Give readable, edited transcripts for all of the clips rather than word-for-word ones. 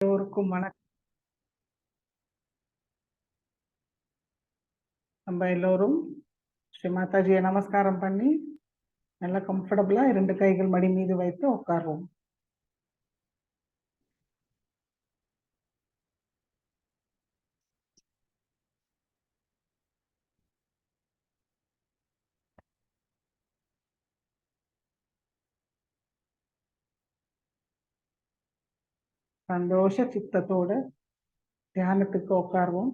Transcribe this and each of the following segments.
எல்லோருக்கும் வணக்கம். நம்ம எல்லோரும் ஸ்ரீ மாதாஜியை நமஸ்காரம் பண்ணி நல்லா கம்ஃபர்டபுளா 2 கைகள் மடி மீது வைத்து உட்காருவோம். சந்தோஷ சித்தத்தோட தியானத்துக்கு உட்காருவோம்.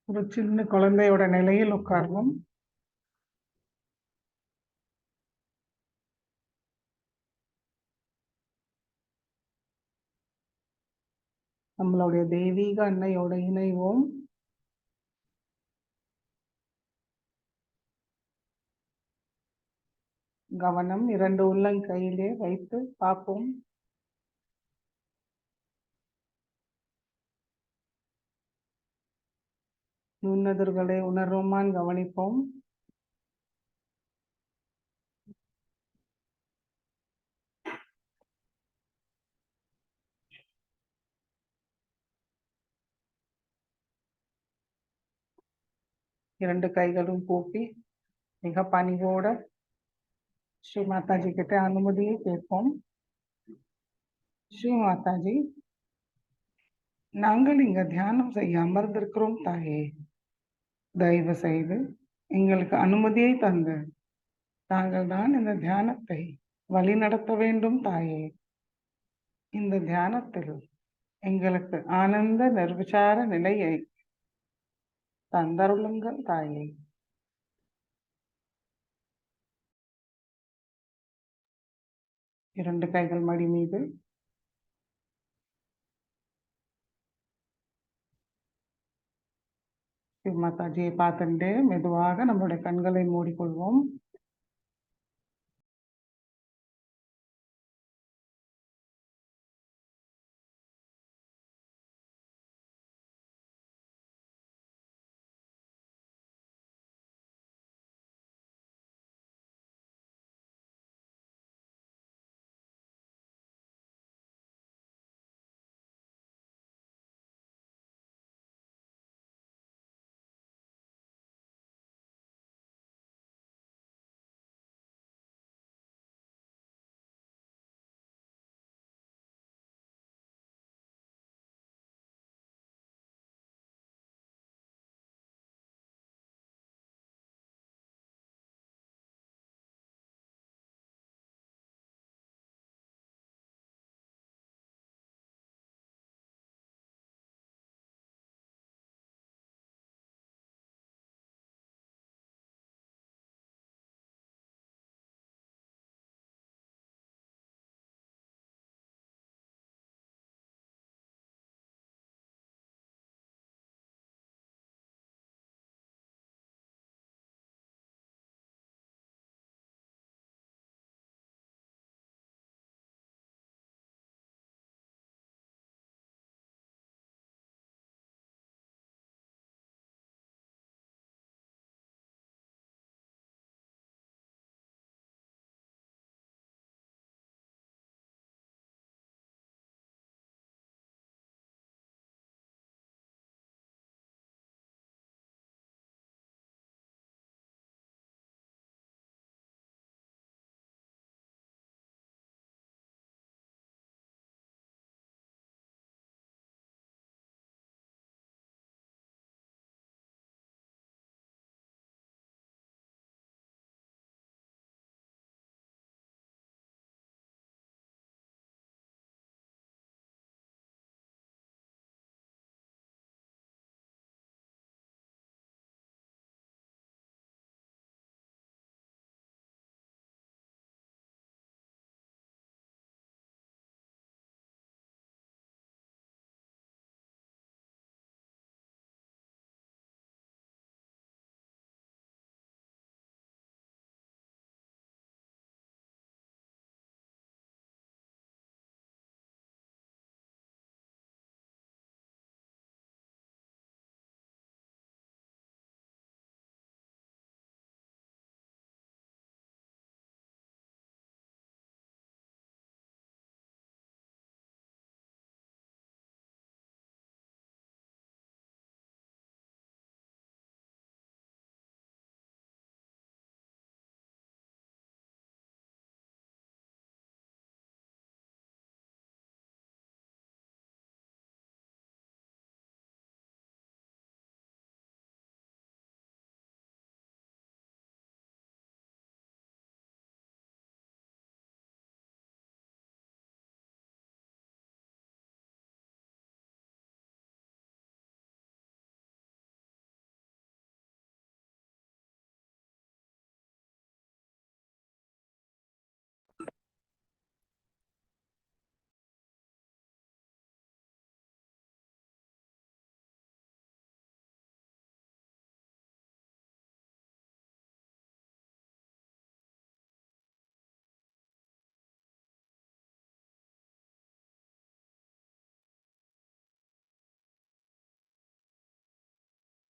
ஒரு சின்ன குழந்தையோட நிலையில் உட்காருவோம். நம்மளுடைய தெய்வீக அன்னையோட இணைவோம். கவனம் 2 உள்ளங்கையிலே வைத்து பார்ப்போம். நுண்ணதிர்களை உணர்வோமான்னு கவனிப்போம். இரண்டு கைகளும் கூப்பி மிக பணிவோட ஸ்ரீ மாதாஜி கிட்ட அனுமதியை கேட்போம். ஸ்ரீ மாதாஜி, நாங்கள் இங்க தியானம் செய்ய அமர்ந்திருக்கிறோம் தாயே. தயவு செய்து எங்களுக்கு அனுமதியை தந்து தாங்கள் தான் இந்த தியானத்தை வழி நடத்த வேண்டும் தாயே. இந்த தியானத்தில் எங்களுக்கு ஆனந்த நிர்விசார நிலையை தந்தருளுங்கள் தாயே. இரண்டு கைகள் மடி மீது மாதாஜியை பார்த்துட்டு மெதுவாக நம்மளுடைய கண்களை மூடிக்கொள்வோம்.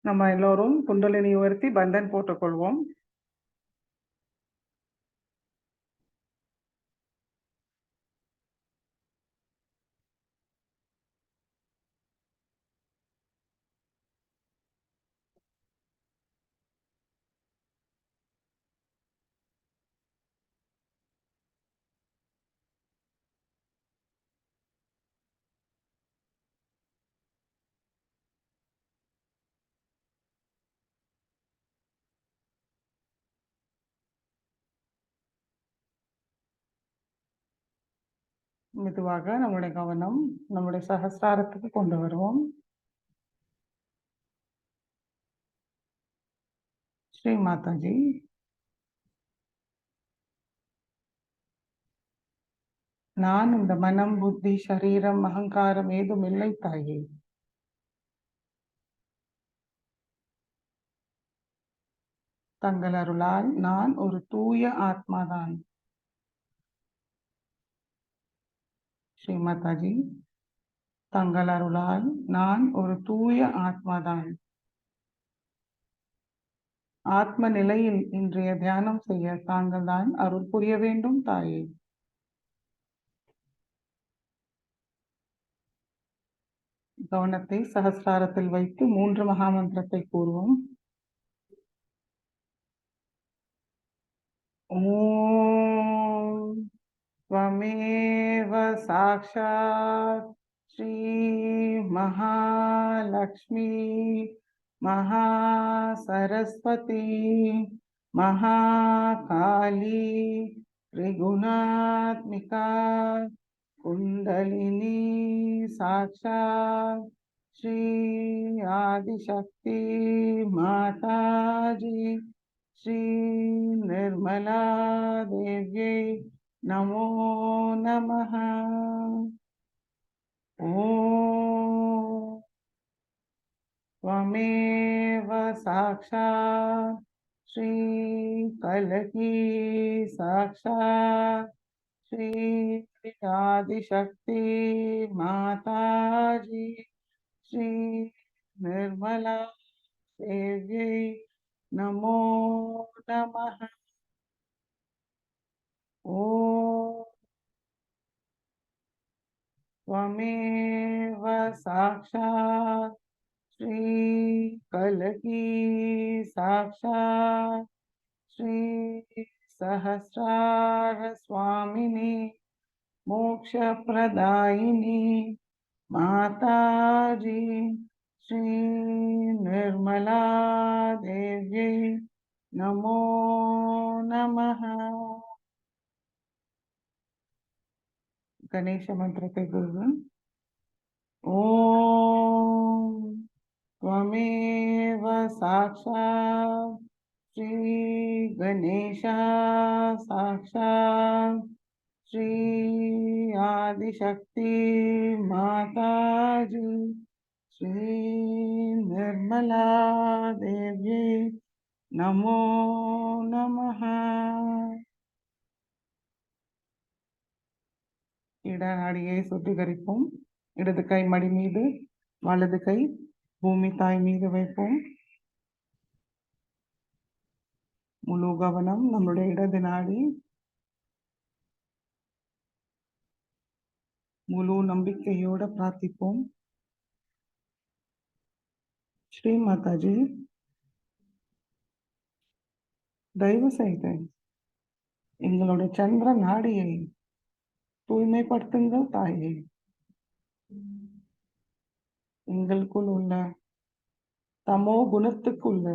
நம்ம எல்லோரும் குண்டலினி உயர்த்தி பந்தன் போட்டுக்கொள்வோம். மெதுவாக நம்முடைய கவனம் நம்முடைய சகஸ்ராரத்துக்கு கொண்டு வருவோம். ஸ்ரீ மாதாஜி, நான் இந்த மனம், புத்தி, சரீரம், அகங்காரம் ஏதும் இல்லை தாயே. தங்கள் அருளால் நான் ஒரு தூய ஆத்மாதான். ஸ்ரீ மாதாஜி, தங்கள் அருளால் நான் ஒரு தூய ஆத்மாதான். ஆத்ம நிலையில் இன்றைய தியானம் செய்ய தாங்கள் தான் அருள் புரிய வேண்டும் தாயே. கவனத்தை சகஸ்ராரத்தில் வைத்து 3 மகாமந்திரத்தை கூறுவோம். ஓம் त्वमेव साक्षात् श्री महालक्ष्मी महासरस्वती महाकाली त्रिगुणात्मिका कुंडलिनी साक्षात् श्री आदिशक्ति माताजी श्री निर्मला देव्यै नमो नमः। ॐ त्वमेव साक्षात् श्री कलकी साक्षात् श्री आदिशक्ति माताजी श्री निर्मला देव्यै नमो नमः। ॐ त्वमेव साक्षात् श्री कलकी साक्षात् श्री सहस्रार स्वामिनी मोक्षप्रदायिनी माताजी श्री निर्मला देव्यै नमो नमः। गणेश मंत्रத்தை கூறுவோம். ஓம் त्वमेव साक्षात् श्री गणेशा साक्षात् श्री आदिशक्ति माताजी श्री निर्मला देवी नमो नमः। இடநாடியை சுத்திகரிப்போம். இடது கை மடி மீது, வலது கை பூமி தாய் மீது வைப்போம். முழு கவனம் நம்முடைய இடது நாடி. முழு நம்பிக்கையோட பிரார்த்திப்போம். ஸ்ரீ மாதாஜி, தயவு செய்து எங்களுடைய சந்திர நாடியை தூய்மைப்படுத்துங்கள் தாயே. எங்களுக்குள் உள்ள தமோ குணத்துக்குள்ள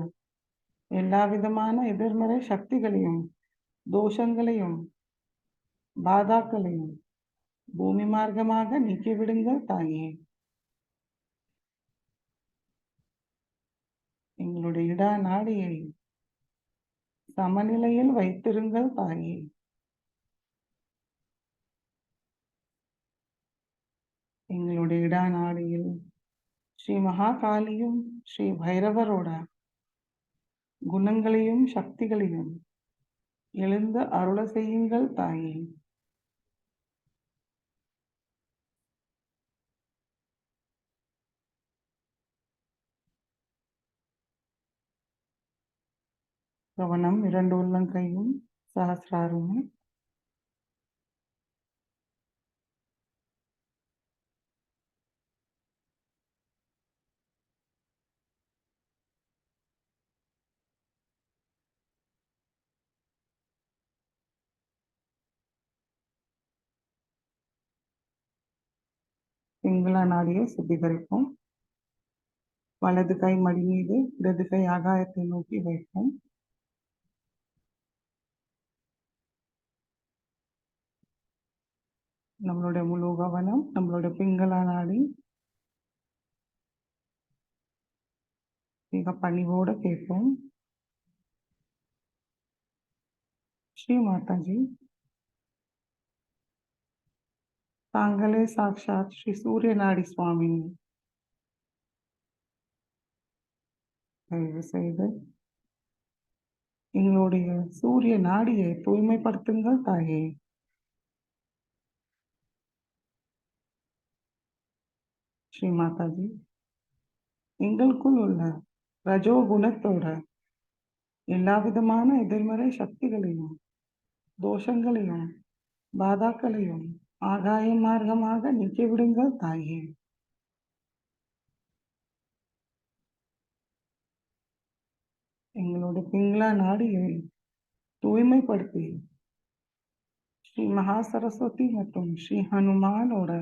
எல்லா விதமான எதிர்மறை சக்திகளையும் தோஷங்களையும் பாதாக்களையும் பூமி மார்க்கமாக நீக்கிவிடுங்கள் தாயே. எங்களுடைய இடா நாடியை சமநிலையில் வைத்திருங்கள் தாயே. எங்களுடைய இடா நாடியில் ஸ்ரீ மகாகாலியும் ஸ்ரீ பைரவரோட குணங்களையும் சக்திகளையும் எழுந்து அருள செய்யுங்கள் தாயே. கவனம், 2 உள்ளங்கையும் சஹஸ்ராரமும். பிங்களா நாடியை சுத்திகரிப்போம். வலது கை மடி மீது, இடது கை ஆகாயத்தை நோக்கி வைப்போம். நம்மளுடைய முழு கவனம் நம்மளுடைய பிங்களா நாடி. மிக பணிவோடு கேட்போம். ஸ்ரீ மாதாஜி, தாங்களே சாக்ஷாத் ஸ்ரீ சூரிய நாடி சுவாமினி. தயவு செய்து எங்களுடைய சூரிய நாடியை தூய்மைப்படுத்துங்கள் தாயே. ஸ்ரீ மாதாஜி, எங்களுக்குள் உள்ள ரஜோ குணத்தோட எல்லா விதமான எதிர்மறை சக்திகளையும், தோஷங்களையும், பாதாக்களையும் ஆகாய மார்க்கமாக நீக்கிவிடுங்கள் தாயே. எங்களுடைய பிங்களா நாடியை தூய்மைப்படுத்தி ஸ்ரீ மகா சரஸ்வதி மற்றும் ஸ்ரீ ஹனுமானோட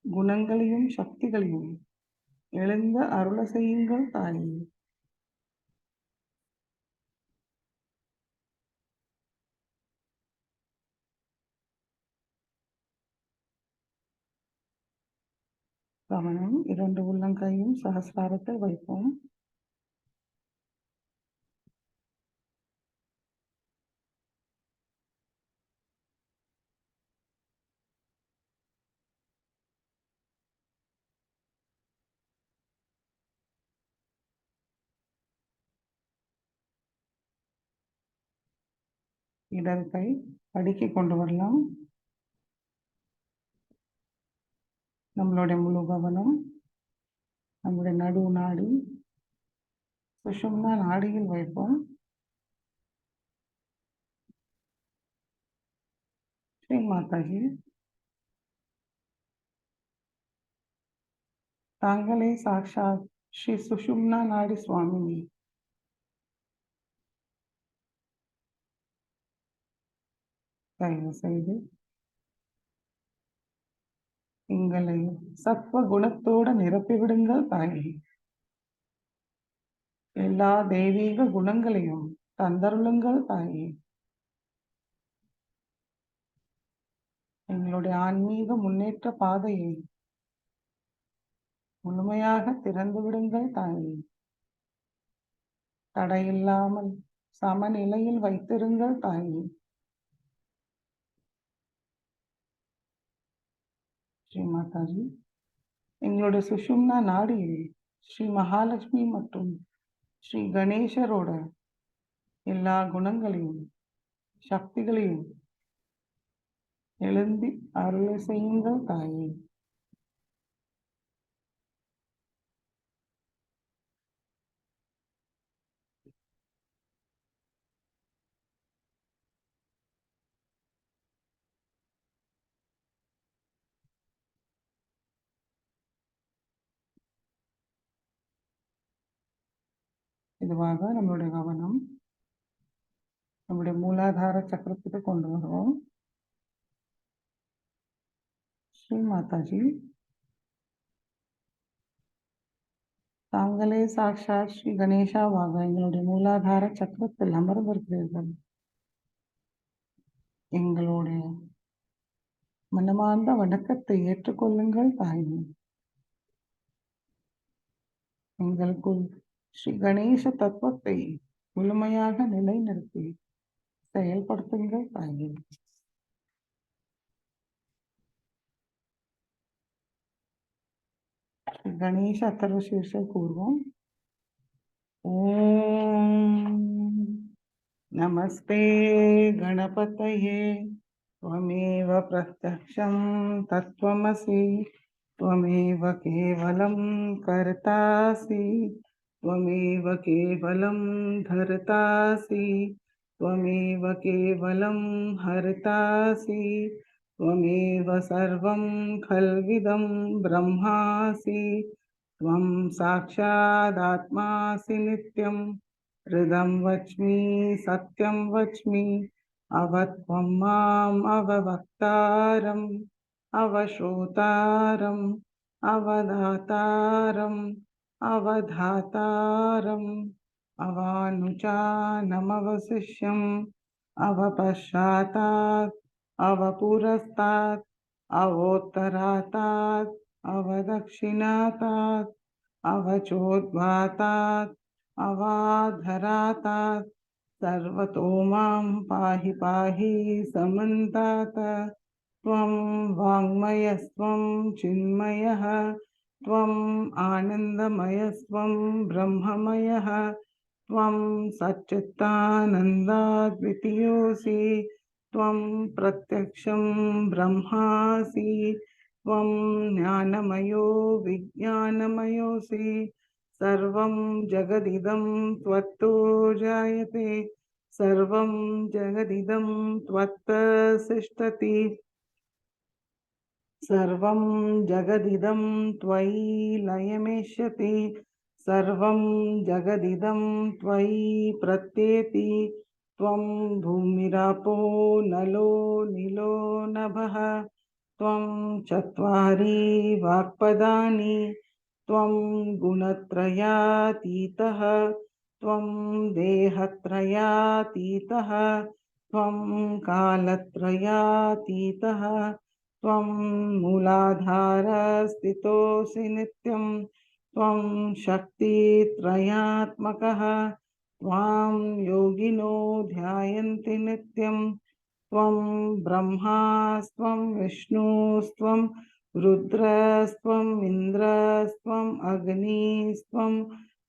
குணங்களையும் சக்திகளையும் எழுந்த அருள செய்யுங்கள் தாயே. கவனம், 2 உள்ளங்கையும் சகஸ்ராரத்தில் வைப்போம். இடது கை அடுக்கி கொண்டு வரலாம். நம்மளுடைய முழு கவனம் நம்முடைய நடு நாடி சுஷும்னா நாடியில் வைப்போம். ஸ்ரீ மாதாஜி, தாங்களே சாக்ஷாத் ஸ்ரீ சுஷும்னா நாடி சுவாமினி. தயவு செய்து எங்களை சத்வ குணத்தோடு நிரப்பிவிடுங்கள் தாயே. எல்லா தெய்வீக குணங்களையும் தந்தருளுங்கள் தாயே. எங்களுடைய ஆன்மீக முன்னேற்ற பாதையை முழுமையாக திறந்து விடுங்கள் தாயே. தடையில்லாமல் சமநிலையில் வைத்திருங்கள் தாயே. ஸ்ரீ மாதாஜி, எங்களுடைய சுஷும்னா நாடியில் ஸ்ரீ மகாலட்சுமி மற்றும் ஸ்ரீ கணேசரோட எல்லா குணங்களையும் சக்திகளையும் எழுந்தி அருளை செய்யுங்கள் தாயே. இதுவாக நம்மளுடைய கவனம் நம்முடைய மூலாதார சக்கரத்துக்கு கொண்டு வருவோம். ஸ்ரீ மாதாஜி, தாங்களே சாக்ஷாத் ஸ்ரீ கணேசாவாக எங்களுடைய மூலாதார சக்கரத்தில் அமர்ந்திருக்கிறீர்கள். எங்களுடைய மனமார்ந்த வணக்கத்தை ஏற்றுக்கொள்ளுங்கள் தாயே. எங்களுக்குள் ஸ்ரீ கணேச தத்துவத்தை முழுமையாக நிலைநிறுத்தி செயல்படுத்துங்கள் தாயே. ஸ்ரீ கணேச அத்தர்வ சீர்ஷை கூறுவோம். ஓம் நமஸ்தே கணபதயே त्वमेव प्रत्यक्षं तत्त्वमसि त्वमेव केवलं कर्तासि त्वमेव केवलं धर्तासि त्वमेव केवलं हर्तासि त्वमेव सर्वं खल्विदं ब्रह्मासि त्वं साक्षादात्मासि नित्यं हृदं वच्मि सत्यं वच्मि अवत्वं माम् अववक्तारम् अवश्रोतारम् अवदातारम् अवधातारम् अवानुचानमवशिष्यम् अवपश्चातात् अवपुरस्तात् अवोत्तरातात् अवदक्षिणातात् अवचोद्वातात् अवाधरातात् सर्वतो मां पाहि पाहि समन्तात् त्वं वाङ्मयस्त्वं चिन्मयः त्वम् आनन्दमयस्त्वं ब्रह्ममयः त्वं सच्चिदानन्दाद्वितीयोऽसि त्वं प्रत्यक्षं ब्रह्मासि त्वं ज्ञानमयो विज्ञानमयोऽसि सर्वं जगदिदं त्वत्तो जायते सर्वं जगदिदं त्वत्तसिष्ठति सर्वं जगदिदं त्वयि लयमेष्यति सर्वं जगदिदं त्वयि प्रत्येति त्वं भूमिरापो नलो नीलो नभः त्वं चत्वारि वाक्पदानि त्वं गुणत्रयातीतः त्वं देहत्रयातीतः त्वं कालत्रयातीतः त्वं मूलाधारस्थितोऽसि नित्यं त्वं शक्तित्रयात्मकः त्वां योगिनो ध्यायन्ति नित्यं त्वं ब्रह्मास्त्वं विष्णुस्त्वं रुद्रस्त्वम् इन्द्रस्त्वम् अग्निस्त्वं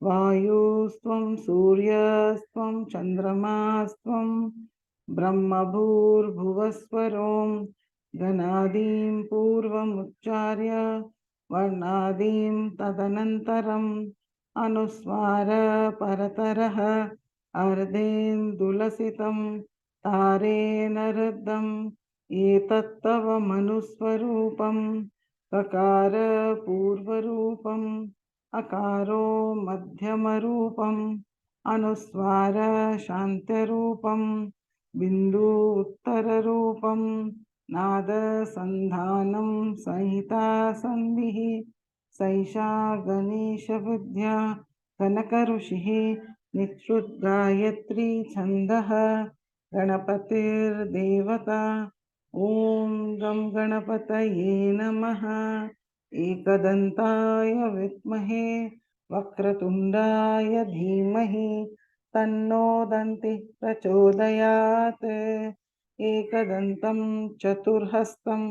वायुस्त्वं सूर्यस्त्वं चन्द्रमास्त्वं ब्रह्मभूर्भुवस्वरों गणादीं पूर्वमुच्चार्य वर्णादीं तदनन्तरम् अनुस्वार परतरः अर्धेन्दुलसितं तारेण रुद्धम् एतत्तव मनुस्वरूपं ककार पूर्वरूपम् अकारो मध्यमरूपम् अनुस्वार शान्त्यरूपं बिन्दु उत्तररूपं नादसन्धानं संहिता सन्धिः सैषा गणेशविद्या कनकऋषिः निःश्रुतगायत्री छन्दः गणपतिर्देवता ॐ गं गणपतये नमः एकदन्ताय विद्महे वक्रतुण्डाय धीमहि तन्नो दन्तिः प्रचोदयात् एकदन्तं चतुर्हस्तं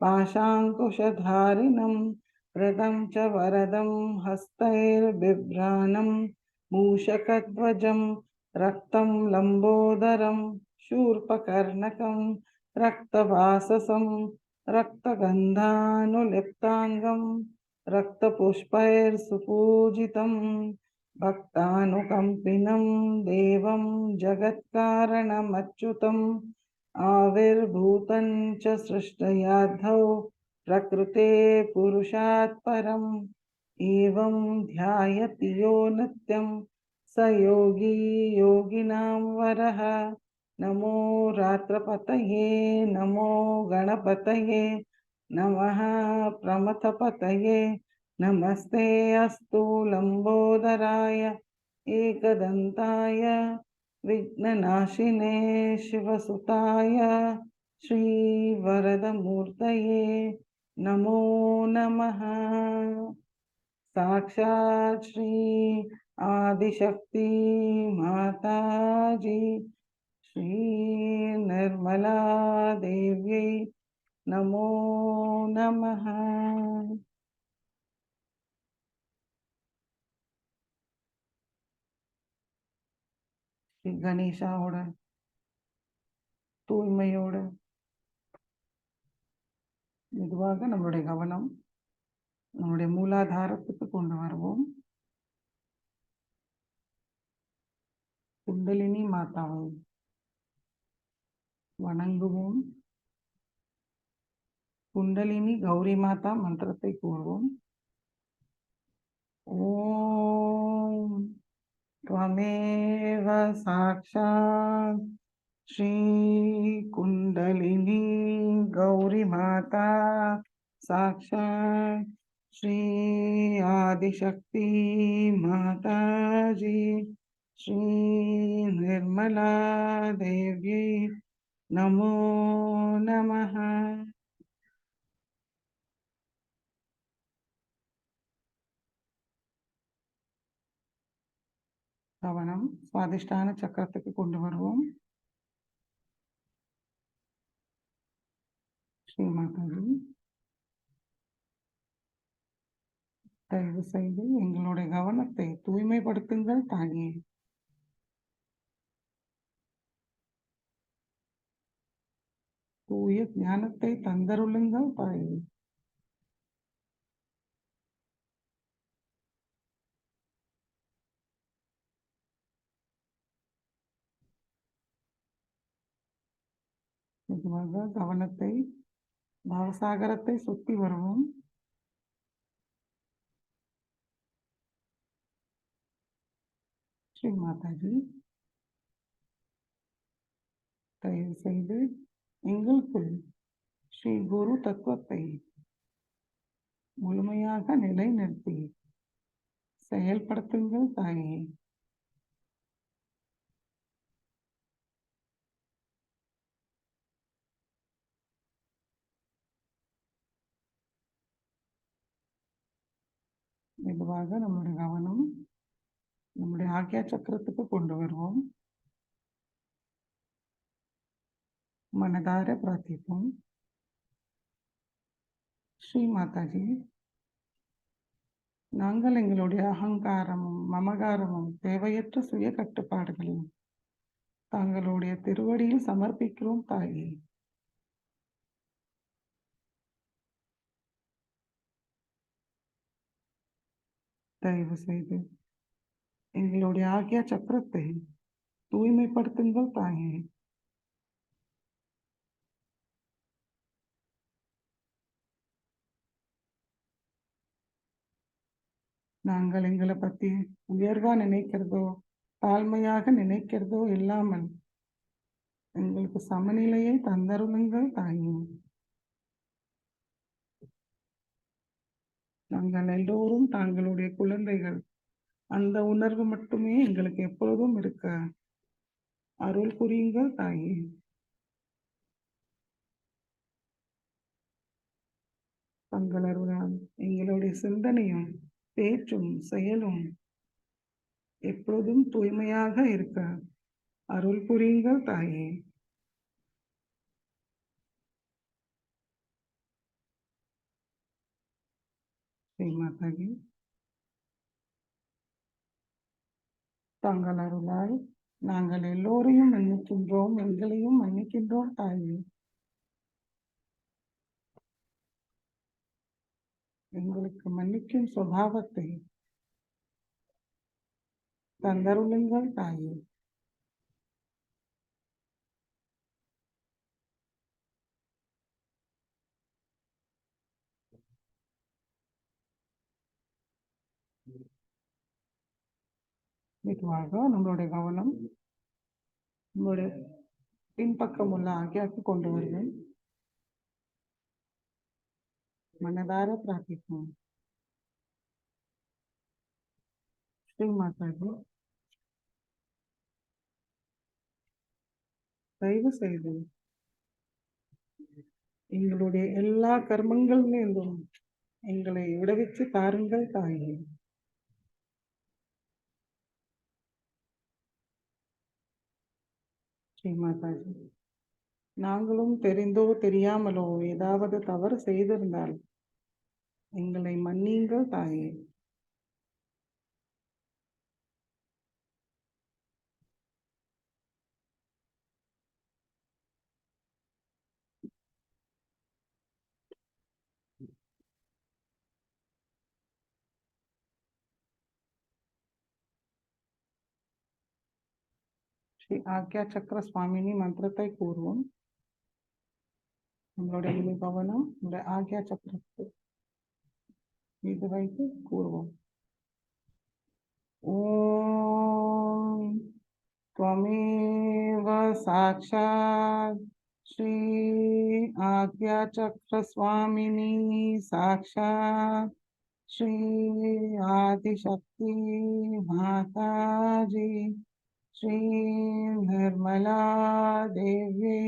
पाशाङ्कुशधारिणं वरदं च वरदं हस्तैर्बिभ्राणं मूषकध्वजं रक्तं लम्बोदरं शूर्पकर्णकं रक्तवाससं रक्तगन्धानुलिप्ताङ्गं रक्तपुष्पैर्सुपूजितं भक्तानुकम्पिनं देवं जगत्कारणमच्युतम् आविर्भूतं च सृष्टयाद्धौ प्रकृते पुरुषात् परम् एवं ध्यायति यो नित्यं स योगी योगिनां वरः नमो रात्रपतये नमो गणपतये नमः प्रमथपतये नमस्ते अस्तु लम्बोदराय एकदन्ताय विघ्ननाशिने शिवसुताय श्रीवरदमूर्तये नमो नमः साक्षात् श्री आदिशक्ति माताजी श्री निर्मला देव्यै नमो नमः श्री गणेशाவோட தூய்மையோட மெதுவாக நம்மளுடைய கவனம் நம்முடைய மூலாதாரத்துக்கு கொண்டு வருவோம். குண்டலினி மாதாவை வணங்குவோம். குண்டலினி கௌரி மாதா மந்திரத்தை கூறுவோம். ஓம் त्वमेव साक्षात् श्री कुंडलिनी गौरी माता साक्षात् श्री आदिशक्ति माता जी श्री निर्मला देवी नमो नमः. கவனம் சுவாதிஷ்டான சக்கரத்துக்கு கொண்டு வருவோம். ஸ்ரீ மாதாஜி, தயவு செய்து எங்களுடைய கவனத்தை தூய்மைப்படுத்துங்கள் தாயே. தூய ஞானத்தை தந்தருளுங்கள் தாயே. மெதுவாக கவனத்தை பாவசாகரத்தை சுத்தி வருவோம். ஸ்ரீ மாதாஜி, தயவு செய்து எங்களுக்குள் ஸ்ரீ குரு தத்துவத்தை முழுமையாக நிலைநிறுத்தி செயல்படுத்துங்கள் தாயே. மெதுவாக நம்முடைய கவனம் நம்முடைய ஆக்யா சக்கரத்துக்கு கொண்டு வருவோம். மனதார பிரார்த்திப்போம். ஸ்ரீ மாதாஜி, நாங்கள் எங்களுடைய அகங்காரமும் மமகாரமும் தேவையற்ற சுய கட்டுப்பாடுகளையும் தங்களுடைய திருவடியில் சமர்ப்பிக்கிறோம் தாயே. தயவு செய்து எங்களுடைய ஆக்யா சக்கரத்தை தூய்மைப்படுத்துங்கள் தாயே. நாங்கள் எங்களை பத்தி உயர்வா நினைக்கிறதோ தாழ்மையாக நினைக்கிறதோ இல்லாமல் எங்களுக்கு சமநிலையை தந்தருளுங்கள் தாயே. நாங்கள் எல்லோரும் தாங்களுடைய குழந்தைகள். அந்த உணர்வு மட்டுமே எங்களுக்கு எப்பொழுதும் இருக்க அருள் புரியுங்கள் தாயே. தங்கள் அருளால் எங்களுடைய சிந்தனையும் பேச்சும் செயலும் எப்பொழுதும் தூய்மையாக இருக்க அருள் புரியுங்கள் தாயே. ஸ்ரீ மாதாஜி, தங்கள் அருளால் நாங்கள் எல்லோரையும் மன்னிக்கின்றோம், எங்களையும் மன்னிக்கின்றோம் தாயே. எங்களுக்கு மன்னிக்கும் சுபாவத்தை தந்தருளுங்கள் தாயே. மெதுவாக நம்மளுடைய கவனம் நம்மளுடைய பின்பக்கம் உள்ள ஆகியாக்கு கொண்டு வருவேன். மனதார பிரார்த்திப்போம். ஸ்ரீ மாதாஜி, தயவு செய்து எங்களுடைய எல்லா கர்மங்களிலிருந்தும் எங்களை விடுவித்து தாருங்கள் தாயே. ஸ்ரீ மாதாஜி, நாங்களும் தெரிந்தோ தெரியாமலோ ஏதாவது தவறு செய்திருந்தால் எங்களை மன்னியுங்கள் தாயே. ஸ்ரீ ஆக்யா சக்கர சுவாமினி மந்திரத்தை கூறுவோம். நம்மளுடைய முழு கவனம் இந்த ஆக்யா சக்கரத்தை மீது வைத்து கூறுவோம். ஓம் त्वमेव साक्षात् श्री आज्ञाचक्रस्वामिनी साक्षात् श्री आदिशक्ति माताजी श्री निर्मला देवी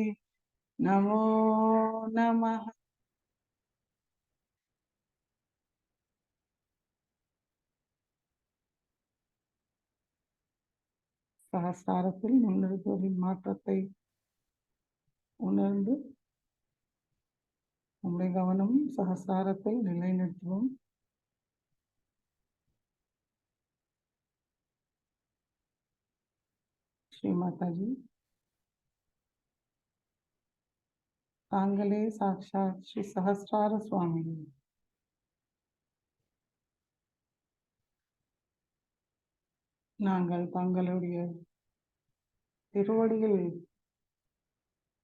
नमो नमः. சகஸ்ராரத்தில் முன்னிருப்பவரின் மாற்றத்தை உணர்ந்து நம்முடைய கவனம் சகஸ்ராரத்தை நிலைநிறுத்துவோம். ஸ்ரீ மாதாஜி, தாங்களே சாக்ஷாத் ஸ்ரீ சஹஸ்ரார சுவாமி. நாங்கள் தங்களுடைய திருவடியில்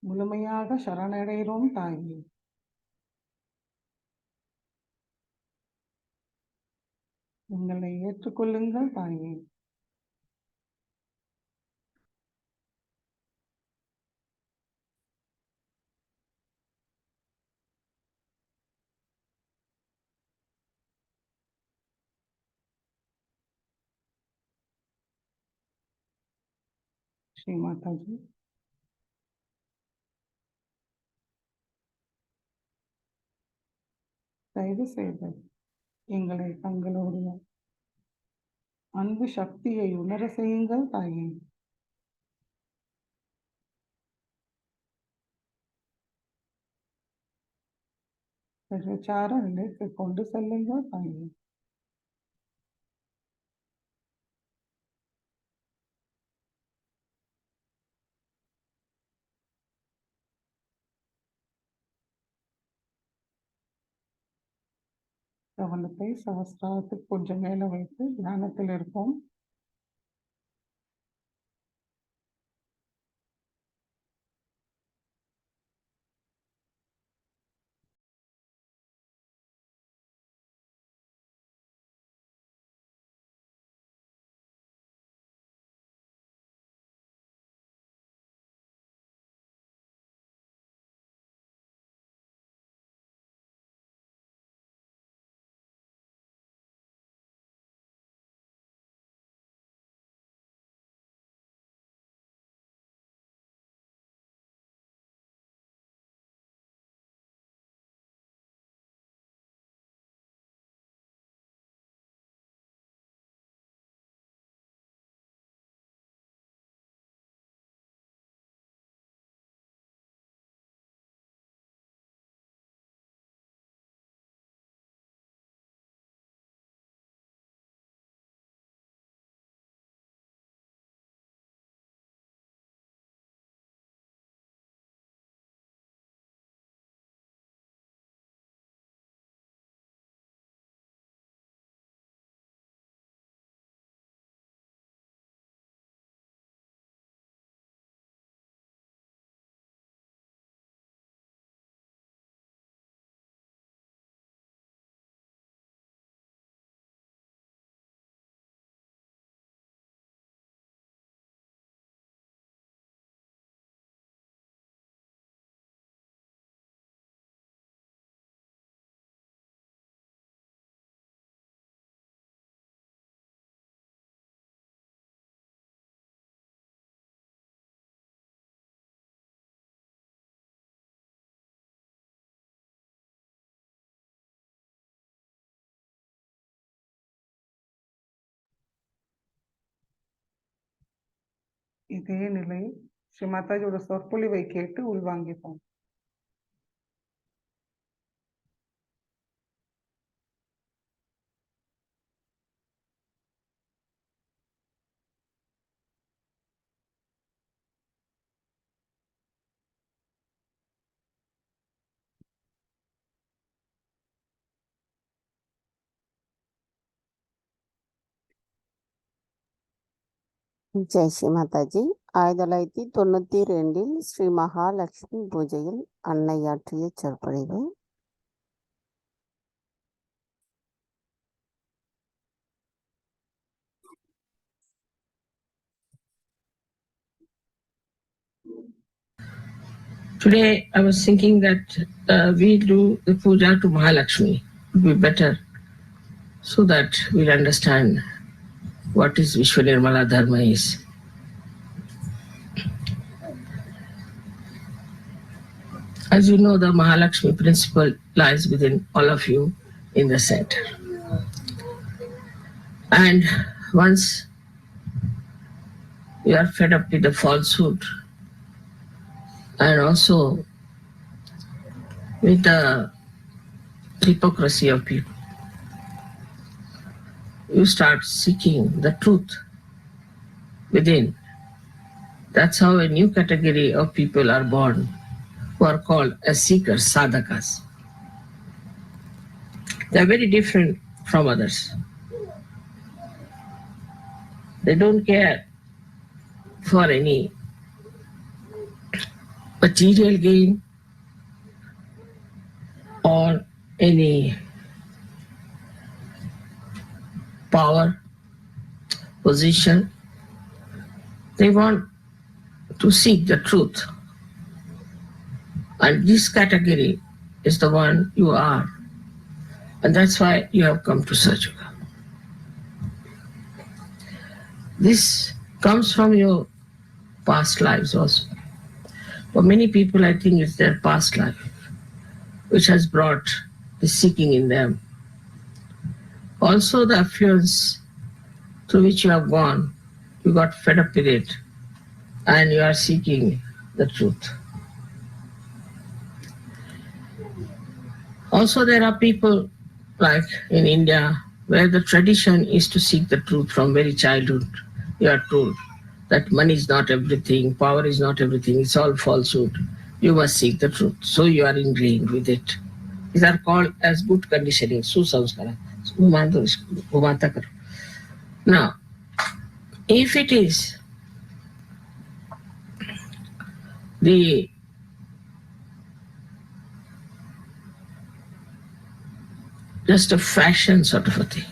முழுமையாக சரணடைகிறோம் தாயே. எங்களை ஏற்றுக்கொள்ளுங்கள் தாயே. ஸ்ரீ மாதாஜி, தயவு செய்து எங்களை தங்களுடைய அன்பு சக்தியை உணர செய்யுங்கள் தாயே. பிரச்சார நிலைக்கு கொண்டு செல்லுங்கள் தாயே. கவனத்தை சகஸ்ராரத்துக்கு கொஞ்சம் மேல வைத்து தியானத்தில் இருப்போம். இதே நிலையில் ஸ்ரீ மாதாஜியோட சொற்பொழிவை கேட்டு உள்வாங்கிப்போம். जय श्री माता जी। 1992 ஸ்ரீ மகாலட்சுமி பூஜையில் அன்னையாற்றிய சொற்பொழிவு. Today I was thinking that we do the puja to Mahalakshmi. It would be better so that we'll understand what is Vishwanirmala Dharma is. As you know, the Mahalakshmi principle lies within all of you in the center. And once you are fed up with the falsehood and also with the hypocrisy of people, you start seeking the truth within. That's how a new category of people are born, who are called as seekers, sadhakas. They are very different from others. They don't care for any material gain or any power, position. They want to seek the truth. And this category is the one you are. And that's why you have come to Sahajya. This comes from your past lives also. For many people, I think it's their past life which has brought the seeking in them. Also the affluence through which you have gone, you got fed up with it and you are seeking the truth. Also there are people like in India where the tradition is to seek the truth from very childhood. You are told that money is not everything, power is not everything, it's all falsehood. You must seek the truth. So you are ingrained with it. These are called as good conditioning, susamskara. Now, if it is the just a fashion sort of a thing,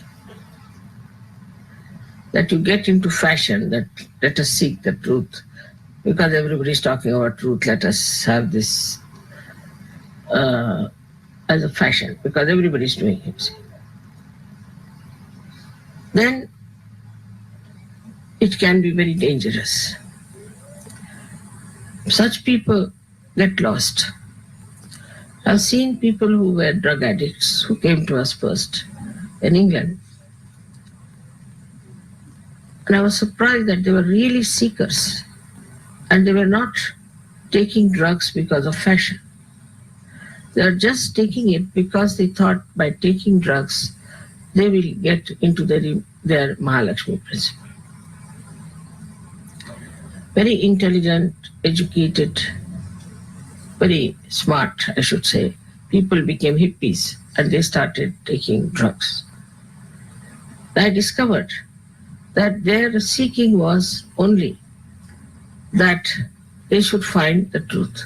that you get into fashion, that let us seek the truth, because everybody is talking about truth, let us have this as a fashion, because everybody is doing it. Then it can be very dangerous. Such people get lost. I've seen people who were drug addicts who came to us first in England. And I was surprised that they were really seekers and they were not taking drugs because of fashion. They are just taking it because they thought by taking drugs they will get into their Mahalakshmi principle. Very intelligent, educated, very smart, I should say, people became hippies and they started taking drugs. I discovered that their seeking was only that they should find the truth.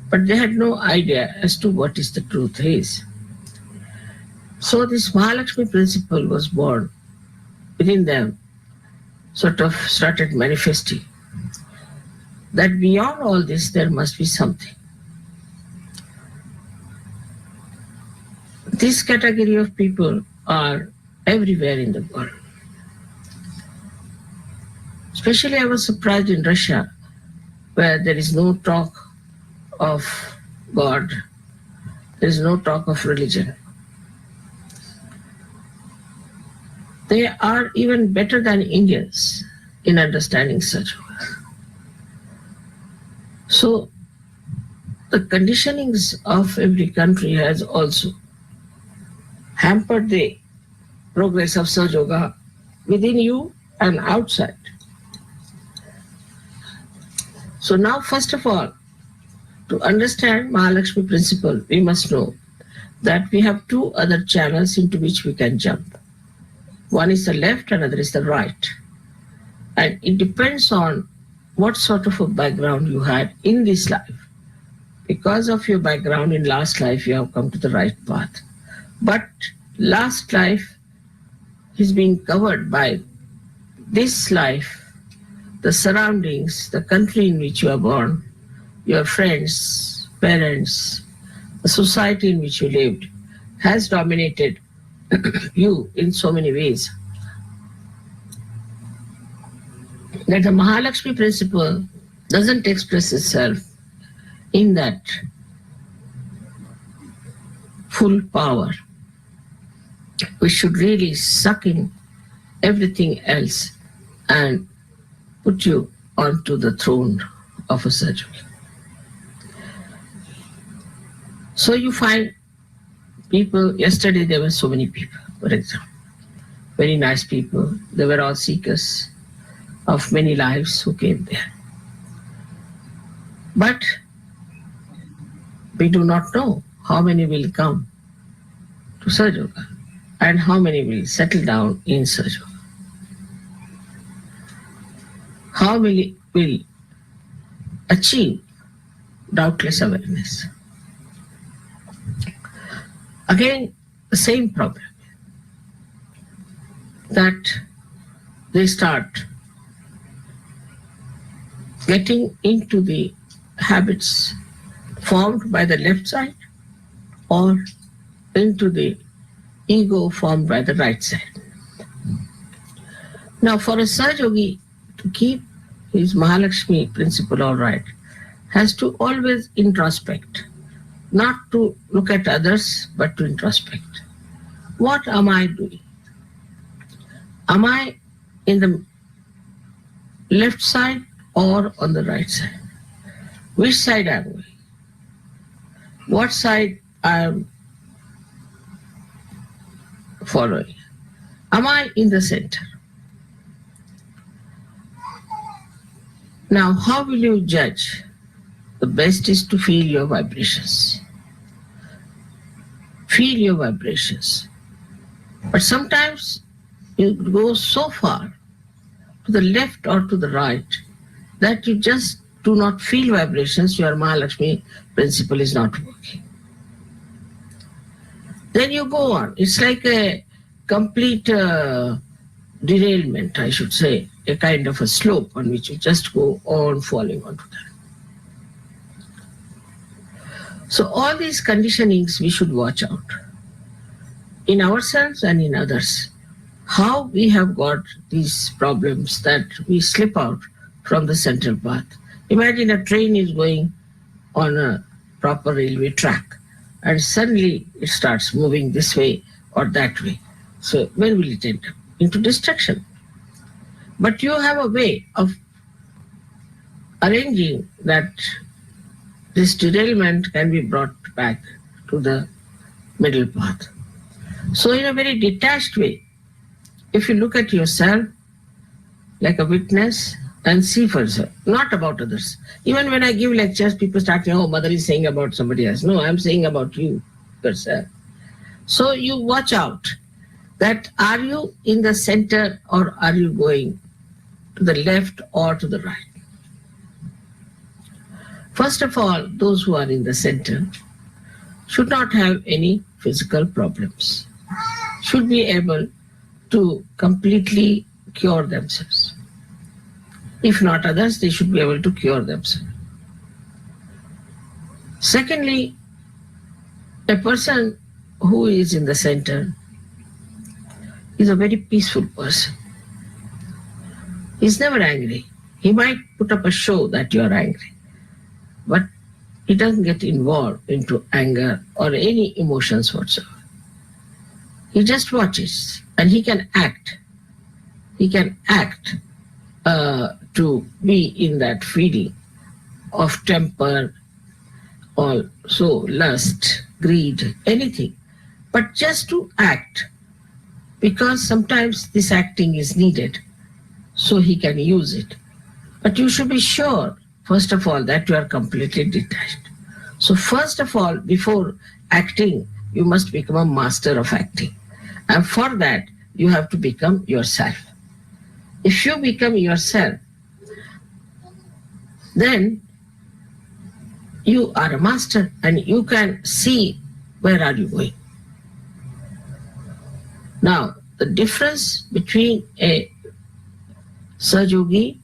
But they had no idea as to what is the truth is. So this Mahalakshmi principle was born within them, sort of started manifesting. That beyond all this, there must be something. This category of people are everywhere in the world. Especially I was surprised in Russia, where there is no talk of God, there is no talk of religion. They are even better than Indians in understanding such. So the conditionings of every country has also hampered the progress of Sahaja Yoga within you and outside. So now, first of all, to understand Mahalakshmi principle, we must know that we have two other channels into which we can jump. One is the left, another is the right. And it depends on what sort of a background you had in this life. Because of your background in last life, you have come to the right path. But last life is being covered by this life, the surroundings, the country in which you are born, your friends, parents, the society in which you lived has dominated you in so many ways that the Mahalakshmi principle doesn't express itself in that full power. We should really suck in everything else and put you onto the throne of a Sahajya. So you find people, yesterday there were so many people, for example, very nice people. They were all seekers of many lives who came there. But we do not know how many will come to Sahajya and how many will settle down in Sahajya. How many will achieve doubtless awareness. Again, the same problem, that they start getting into the habits formed by the left side or into the ego formed by the right side. Now, for a Sahajogi to keep his Mahalakshmi principle all right, has to always introspect, not to look at others, but to introspect. What am I doing? Am I in the left side or on the right side? Which side am I? What side I am following? Am I in the center? Now, how will you judge? The best is to feel your vibrations. Feel your vibrations. But sometimes you go so far to the left or to the right that you just do not feel vibrations. Your Mahalakshmi principle is not working. Then you go on. It's like a complete derailment, I should say, a kind of a slope on which you just go on falling onto that. So all these conditionings we should watch out in ourselves and in others. How we have got these problems that we slip out from the central path. Imagine a train is going on a proper railway track and suddenly it starts moving this way or that way. So where will it end up? Into destruction. But you have a way of arranging that this derailment can be brought back to the middle path. So in a very detached way, if you look at yourself like a witness and see further, not about others. Even when I give lectures, people start saying, oh, mother is saying about somebody else. No, I'm saying about you yourself. So you watch out that are you in the center or are you going to the left or to the right? First of all, those who are in the center should not have any physical problems, should be able to completely cure themselves. If not others, they should be able to cure themselves. Secondly, a person who is in the center is a very peaceful person. He's never angry. He might put up a show that you are angry, but he doesn't get involved into anger or any emotions whatsoever. He just watches and he can act. He can act to be in that feeling of temper, also lust, greed, anything. But just to act, because sometimes this acting is needed, so he can use it. But you should be sure, first of all, that you are completely detached. So first of all, before acting, you must become a master of acting. And for that, you have to become yourself. If you become yourself, then you are a master and you can see where are you going. Now, the difference between a Sahajogi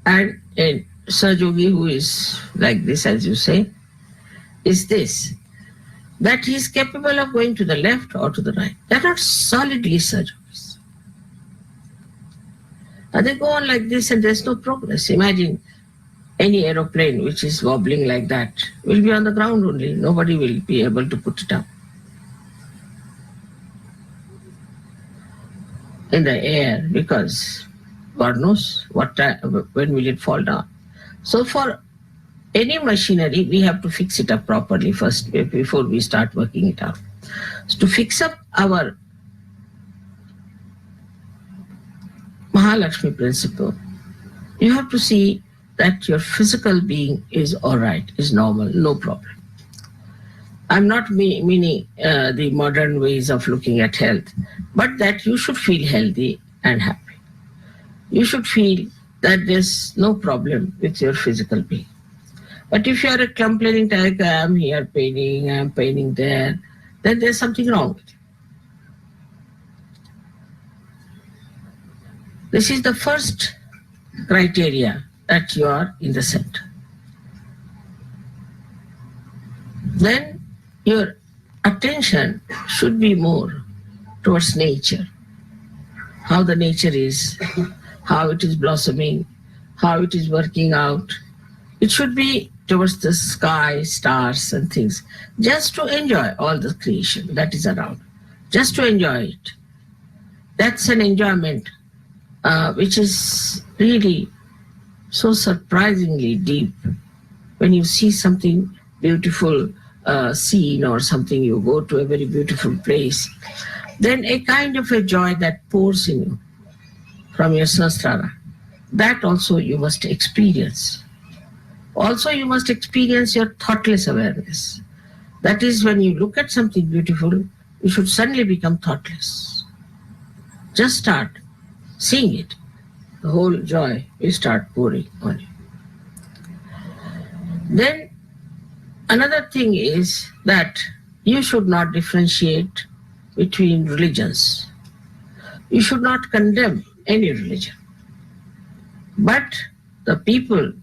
and a Sahajogi who is like this, as you say, is this, that he is capable of going to the left or to the right. They are not solidly Sahajogis. And they go on like this and there's no progress. Imagine any aeroplane which is wobbling like that will be on the ground only. Nobody will be able to put it up. In the air, because God knows what time, when will it fall down. So for any machinery, we have to fix it up properly first before we start working it out. So to fix up our Mahalakshmi principle, you have to see that your physical being is all right, is normal, no problem. I'm not meaning the modern ways of looking at health, but that you should feel healthy and happy. You should feel that there's no problem with your physical being. But if you are a complaining type, I'm here paining, I'm paining there, then there's something wrong with you. This is the first criteria, that you are in the center. Then your attention should be more towards nature, how the nature is, how it is blossoming, how it is working out. It should be towards the sky, stars and things, just to enjoy all the creation that is around, just to enjoy it. That's an enjoyment which is really so surprisingly deep. When you see something beautiful, scene or something, you go to a very beautiful place, then a kind of a joy that pours in you from your sahasrara, that also you must experience. Also, you must experience your thoughtless awareness. That is, when you look at something beautiful, you should suddenly become thoughtless. Just start seeing it. The whole joy will start pouring on you. Then another thing is that you should not differentiate between religions. You should not condemn any religion. But the people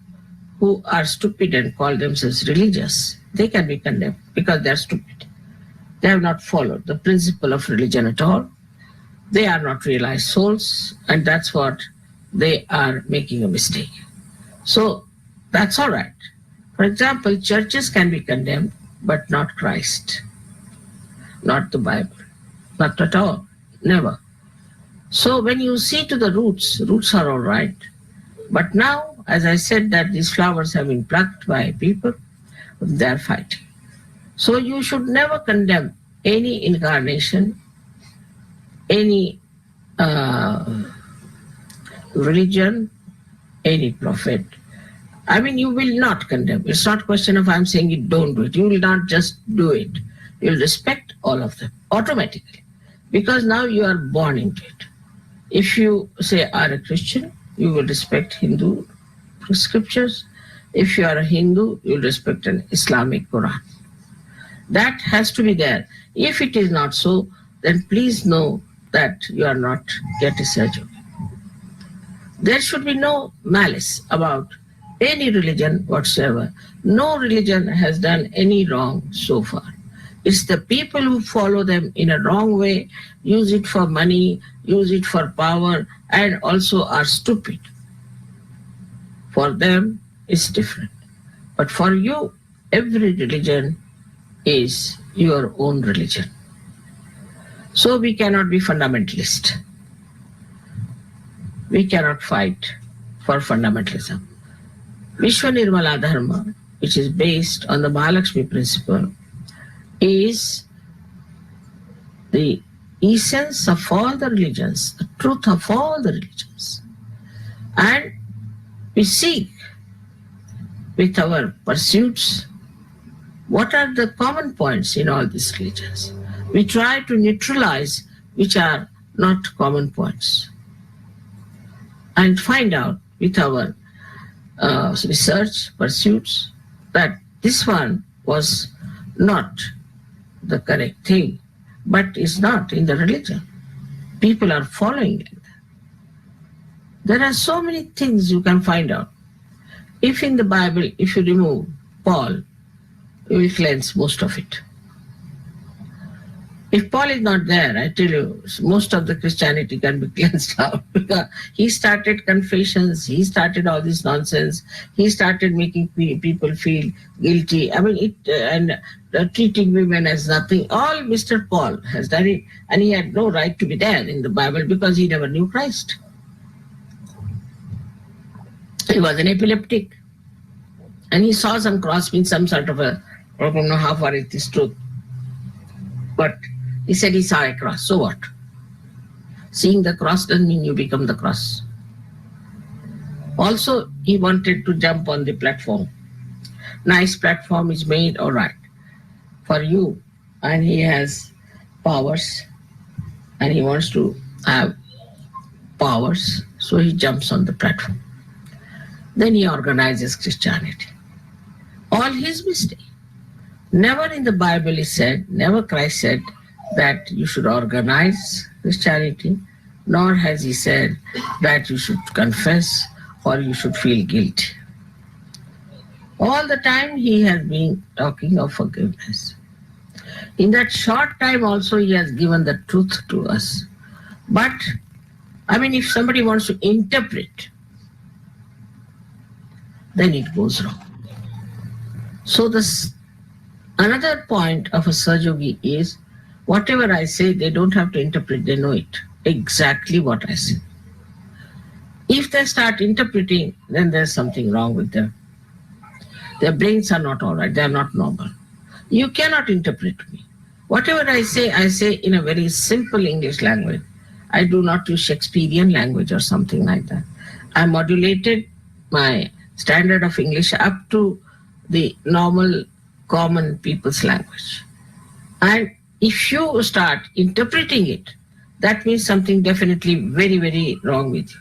who are stupid and call themselves religious, they can be condemned because they are stupid. They have not followed the principle of religion at all. They are not realized souls, and that's what they are making a mistake. So that's all right. For example, churches can be condemned, but not Christ, not the Bible, not at all, never. So when you see to the roots, roots are all right. But now, as I said, that these flowers have been plucked by people, they are fighting. So you should never condemn any incarnation, any religion, any prophet. I mean, you will not condemn. It's not a question of I'm saying it, don't do it. You will not just do it. You'll respect all of them automatically, because now you are born into it. If you say are a Christian, you will respect Hindu scriptures. If you are a Hindu, you'll respect an Islamic Quran. That has to be there. If it is not so, then please know that you are not yet a Sahajogi. There should be no malice about any religion whatsoever. No religion has done any wrong so far. It's the people who follow them in a wrong way, use it for money, use it for power, and also are stupid. For them, it's different. But for you, every religion is your own religion. So we cannot be fundamentalist. We cannot fight for fundamentalism. Vishwa Nirmala Dharma, which is based on the Mahalakshmi principle, is the essence of all the religions, the truth of all the religions. And we seek with our pursuits what are the common points in all these religions. We try to neutralize which are not common points and find out with our research, pursuits, that this one was not the correct thing, but is not in the religion. People are following it. There are so many things you can find out. If in the Bible, if you remove Paul, you will cleanse most of it. If Paul is not there, I tell you, most of the Christianity can be cleansed out, because he started confessions, he started all this nonsense, he started making people feel guilty. I mean, treating women as nothing. All Mr. Paul has done it, and he had no right to be there in the Bible because he never knew Christ. He was an epileptic, and he saw some cross means some sort of a, I don't know how far it is true, but he said he saw a cross. So what? Seeing the cross doesn't mean you become the cross. Also, he wanted to jump on the platform. Nice platform is made, all right, for you, and he has powers, and he wants to have powers, so he jumps on the platform. Then he organizes Christianity. All his mistake. Never in the Bible is said, never Christ said that you should organize Christianity, nor has he said that you should confess or you should feel guilty. All the time he has been talking of forgiveness. In that short time also he has given the truth to us. But, I mean, if somebody wants to interpret, then it goes wrong. So another point of a Sahajyogi is, whatever I say, they don't have to interpret, they know it, exactly what I say. If they start interpreting, then there's something wrong with them. Their brains are not all right, they are not normal. You cannot interpret me. Whatever I say in a very simple English language. I do not use Shakespearean language or something like that. I modulated my standard of English up to the normal common people's language. And if you start interpreting it, that means something definitely very, very wrong with you.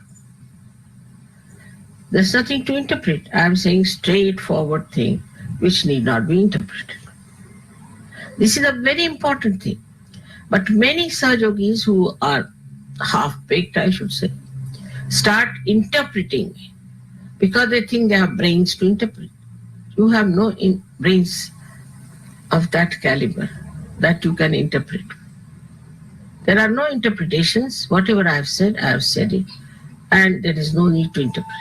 There's nothing to interpret. I'm saying straightforward thing which need not be interpreted. This is a very important thing. But many Sahajogis who are half-baked, I should say, start interpreting because they think they have brains to interpret. You have no brains of that caliber that you can interpret. There are no interpretations. Whatever I have said it, and there is no need to interpret.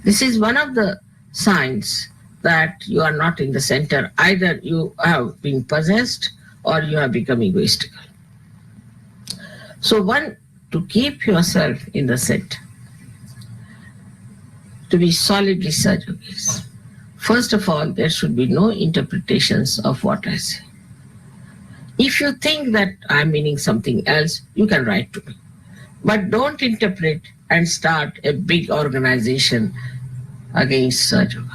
This is one of the signs that you are not in the center. Either you have been possessed or you have become egoistical. So one, to keep yourself in the center, to be solidly Sahajogis, first of all, there should be no interpretations of what I say. If you think that I'm meaning something else, you can write to me. But don't interpret and start a big organization against Sahaja.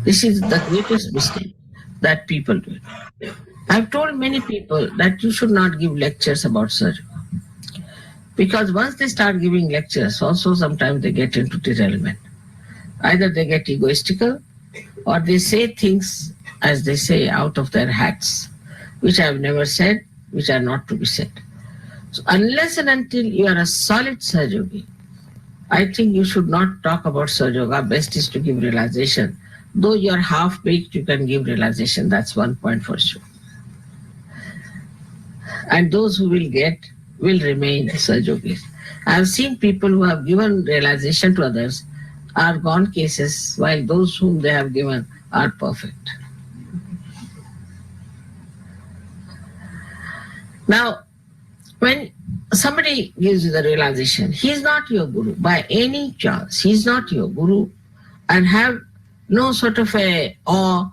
This is the greatest mistake that people do. I've told many people that you should not give lectures about Sahaja. Because once they start giving lectures, also sometimes they get into derailment. Either they get egoistical or they say things, as they say, out of their hats, which I have never said, which are not to be said. So unless and until you are a solid Sahajogi, I think you should not talk about Sahajoga. Best is to give realization. Though you are half-baked, you can give realization. That's one point for sure. And those who will get will remain Sahajogis. I have seen people who have given realization to others are gone cases, while those whom they have given are perfect. Now, when somebody gives you the realization, he is not your guru by any chance. He is not your guru, and have no sort of a awe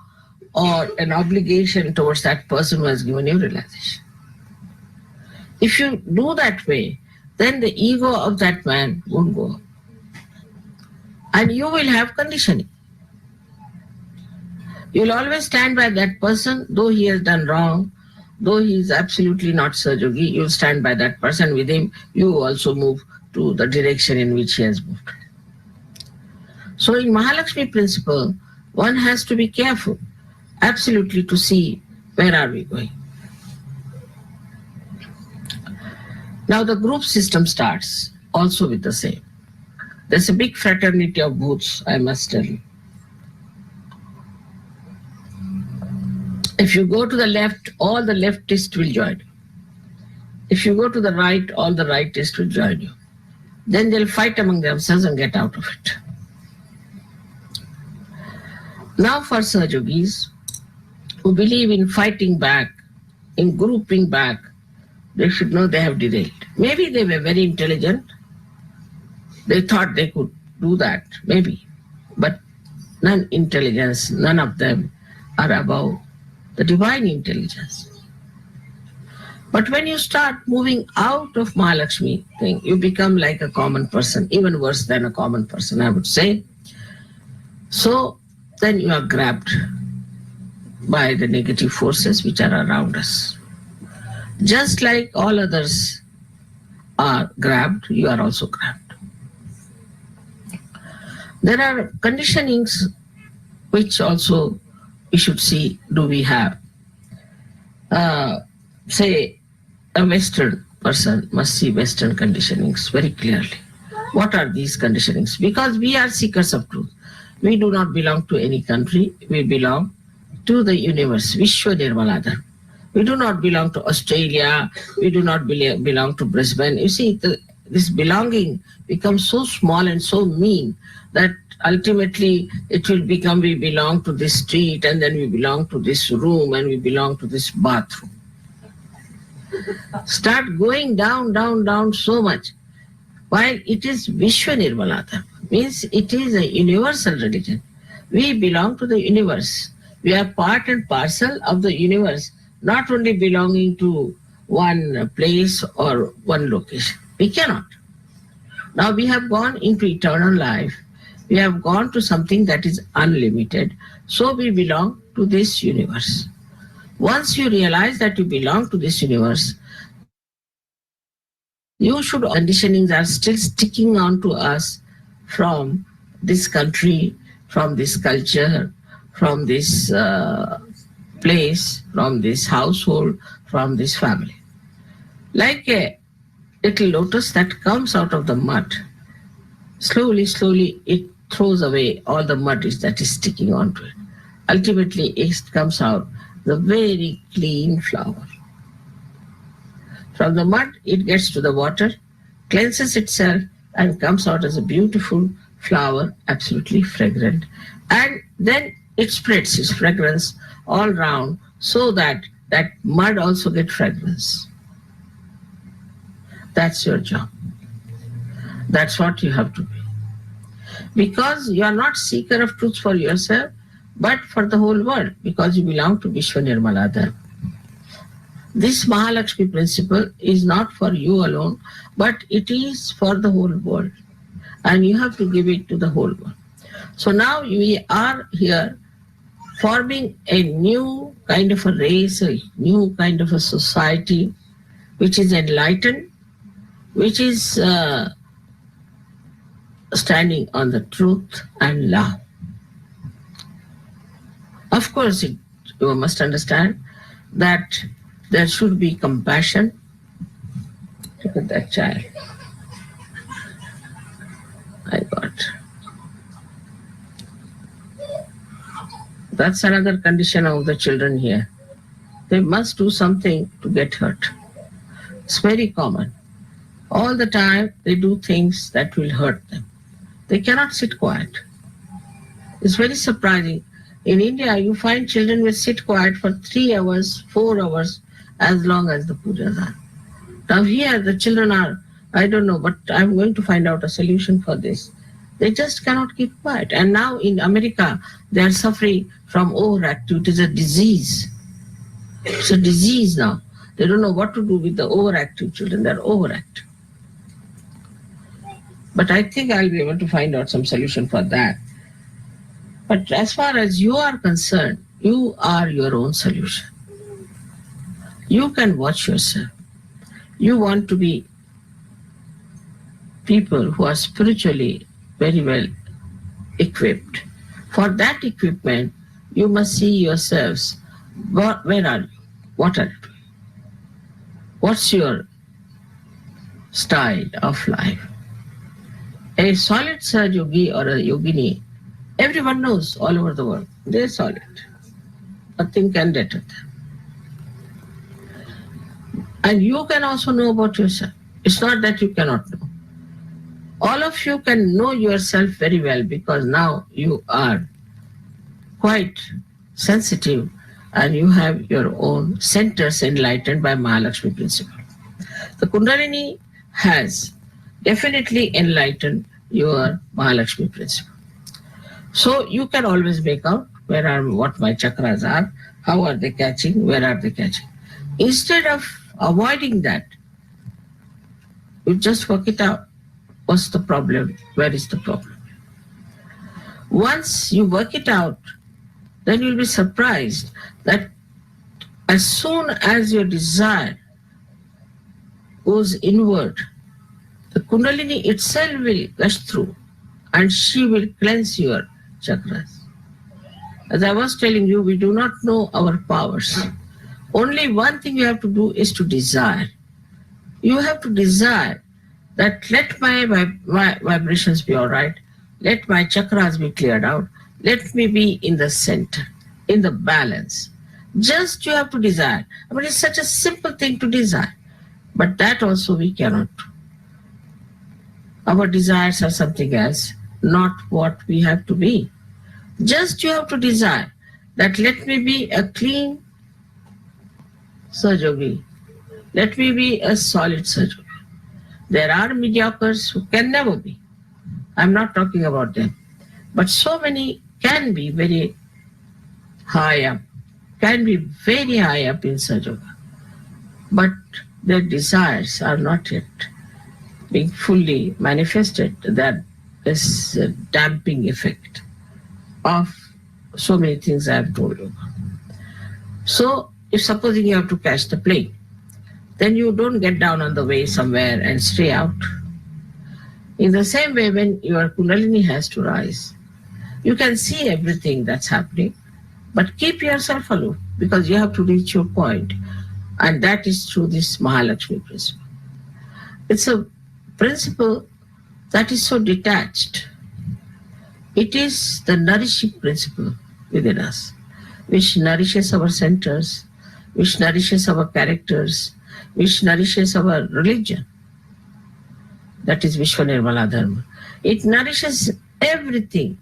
or an obligation towards that person who has given you realization. If you do that way, then the ego of that man won't go up. And you will have conditioning. You will always stand by that person, though he has done wrong, though he is absolutely not Sahajogi, you will stand by that person. With him, you also move to the direction in which he has moved. So in Mahalakshmi principle, one has to be careful, absolutely, to see where are we going. Now the group system starts also with the same. There's a big fraternity of booths, I must tell you. If you go to the left, all the leftists will join you. If you go to the right, all the rightists will join you. Then they'll fight among themselves and get out of it. Now for Sahajogis who believe in fighting back, in grouping back, they should know they have derailed. Maybe they were very intelligent. They thought they could do that, maybe. But non-intelligence, none of them are above the divine intelligence. But when you start moving out of Mahalakshmi thing, you become like a common person, even worse than a common person, I would say. So then you are grabbed by the negative forces which are around us. Just like all others are grabbed, you are also grabbed. There are conditionings which also we should see, do we have? Say, a Western person must see Western conditionings very clearly. What are these conditionings? Because we are seekers of truth. We do not belong to any country. We belong to the universe, Vishwa Nirmaladhar. We do not belong to Australia. We do not belong to Brisbane. You see, this belonging becomes so small and so mean that ultimately it will become we belong to this street, and then we belong to this room, and we belong to this bathroom. Start going down, down, down so much. While it is Vishwa Nirmaladhar, means it is a universal religion. We belong to the universe. We are part and parcel of the universe, not only belonging to one place or one location. We cannot. Now we have gone into eternal life. We have gone to something that is unlimited. So we belong to this universe. Once you realize that you belong to this universe, you should, conditionings are still sticking on to us from this country, from this culture, from this place, from this household, from this family. Like a little lotus that comes out of the mud, slowly, slowly it throws away all the mud that is sticking onto it. Ultimately, it comes out the very clean flower. From the mud, it gets to the water, cleanses itself, and comes out as a beautiful flower, absolutely fragrant. And then it spreads its fragrance all round so that that mud also gets fragrance. That's your job. That's what you have to be. Because you are not seeker of truth for yourself, but for the whole world, because you belong to Vishwa Nirmaladhar. This Mahalakshmi principle is not for you alone, but it is for the whole world. And you have to give it to the whole world. So now we are here forming a new kind of a race, a new kind of a society, which is enlightened, which is standing on the truth and love. Of course, you must understand that there should be compassion. Look at that child. I got. That's another condition of the children here. They must do something to get hurt. It's very common. All the time they do things that will hurt them. They cannot sit quiet. It's very surprising. In India, you find children will sit quiet for 3 hours, 4 hours, as long as the pujas are. Now here the children are, I don't know, but I'm going to find out a solution for this. They just cannot keep quiet. And now in America, they are suffering from overactivity. It is a disease. It's a disease now. They don't know what to do with the overactive children. They're overactive. But I think I'll be able to find out some solution for that. But as far as you are concerned, you are your own solution. You can watch yourself. You want to be people who are spiritually very well equipped. For that equipment, you must see yourselves. Where are you? What are you doing? What's your style of life? A solid Sahaja or a yogini, everyone knows all over the world. They're solid. Nothing can deter them. And you can also know about yourself. It's not that you cannot know. All of you can know yourself very well because now you are quite sensitive and you have your own centers enlightened by Mahalakshmi principle. The Kundalini has definitely enlightened your Mahalakshmi principle. So you can always make out what my chakras are, how are they catching, where are they catching. Instead of avoiding that, you just work it out. What's the problem? Where is the problem? Once you work it out, then you'll be surprised that as soon as your desire goes inward, the Kundalini itself will gush through and she will cleanse your chakras. As I was telling you, we do not know our powers. Only one thing you have to do is to desire. You have to desire that let my vibrations be all right, let my chakras be cleared out, let me be in the center, in the balance. Just you have to desire. I mean, it's such a simple thing to desire, but that also we cannot do. Our desires are something else, not what we have to be. Just you have to desire that let me be a clean Sahaja, let me be a solid Sahaja. There are mediocres who can never be. I'm not talking about them. But so many can be very high up, can be very high up in Sahaja. But their desires are not yet being fully manifested. That is a damping effect of so many things I have told you. So, if supposing you have to catch the plane, then you don't get down on the way somewhere and stay out. In the same way, when your Kundalini has to rise, you can see everything that's happening, but keep yourself aloof because you have to reach your point, and that is through this Mahalakshmi principle. It's a principle that is so detached. It is the nourishing principle within us, which nourishes our centers, which nourishes our characters, which nourishes our religion. That is Vishwa Nirmala Dharma. It nourishes everything.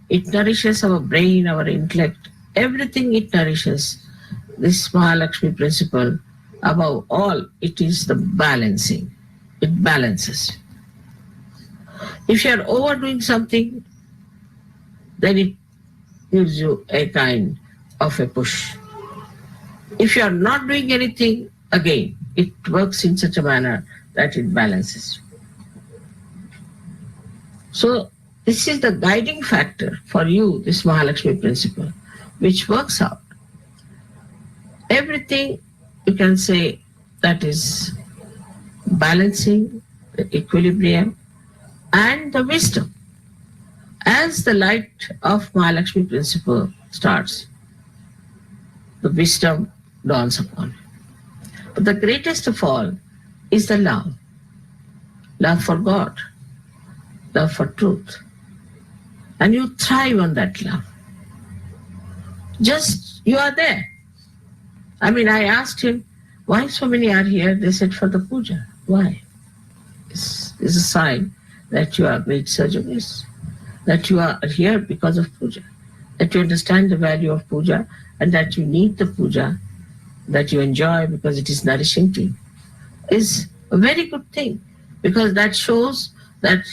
It nourishes our brain, our intellect, everything it nourishes. This Mahalakshmi principle, above all, it is the balancing. It balances. If you are overdoing something, then it gives you a kind of a push. If you are not doing anything, again, it works in such a manner that it balances. So this is the guiding factor for you, this Mahalakshmi principle, which works out. Everything you can say that is balancing, the equilibrium, and the wisdom. As the light of Mahalakshmi principle starts, the wisdom dawns upon you. But the greatest of all is the love. Love for God, love for truth. And you thrive on that love. Just, you are there. I mean, I asked him, why so many are here? They said, for the puja. Why? It's a sign that you are great surgeons, that you are here because of puja, that you understand the value of puja, and that you need the puja, that you enjoy because it is nourishing to you, is a very good thing, because that shows that